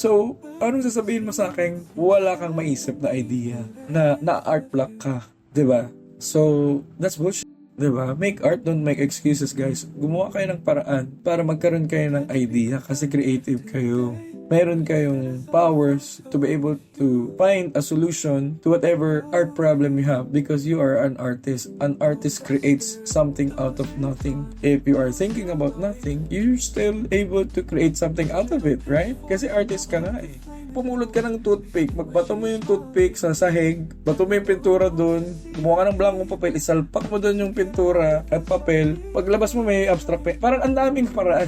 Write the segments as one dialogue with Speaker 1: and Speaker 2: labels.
Speaker 1: So, anong sasabihin mo sa akin? Wala kang maisip na idea na art block ka, 'di ba? So, that's bullshit. 'Di ba? Make art, don't make excuses, guys. Gumawa kayo ng paraan para magkaroon kayo ng idea kasi creative kayo. Meron kayong powers to be able to find a solution to whatever art problem you have because you are an artist. An artist creates something out of nothing. If you are thinking about nothing, you're still able to create something out of it, right? Kasi artist ka nga eh. Pumulot ka ng toothpick, magbato mo yung toothpick sa sahig, bato mo yung pintura doon, gumawa ka ng blankong papel, isalpak mo doon yung pintura at papel, paglabas mo may abstract pen. Parang ang daming paraan.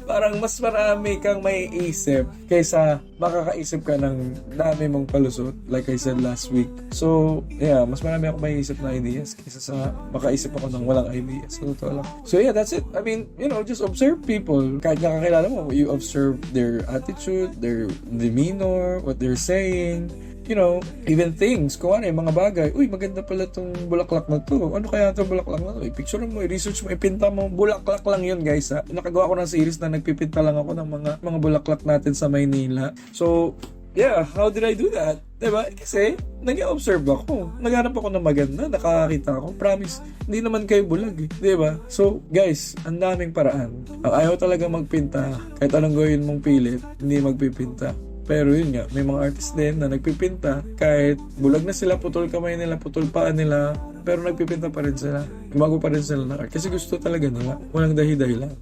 Speaker 1: Parang mas marami kang may isip kaysa makakaisip ka ng dami mong palusot, like I said last week. So, yeah, mas marami ako may isip na ideas kaysa sa makaisip ako ng walang ideas. So, totoo lang. So, yeah, that's it. I mean, just observe people. Kahit nakakilala mo, you observe their attitude, their demeanor, what they're saying, even things. Kung ano, yung mga bagay, uy, maganda pala tong bulaklak na to. Ano kaya itong bulaklak na to? I-picture mo, i-research mo, ipinta mo. Bulaklak lang yun, guys, ha. Nakagawa ko ng series na nagpipinta lang ako ng mga bulaklak natin sa Maynila. So, yeah, how did I do that? Diba? Kasi, nag-observe ako. Naghanap ako ng maganda, nakakakita ako. Promise, hindi naman kayo bulag eh. Diba? So, guys, ang daming paraan. Ayaw talaga magpinta. Kahit anong gawin mong pilit, hindi magpipinta. Pero yun nga, may mga artist din na nagpipinta. Kahit bulag na sila, putol kamay nila, putol paa nila, pero nagpipinta pa rin sila. Gumago pa rin sila ng art. Kasi gusto talaga nila. Walang dahi-dahi lang.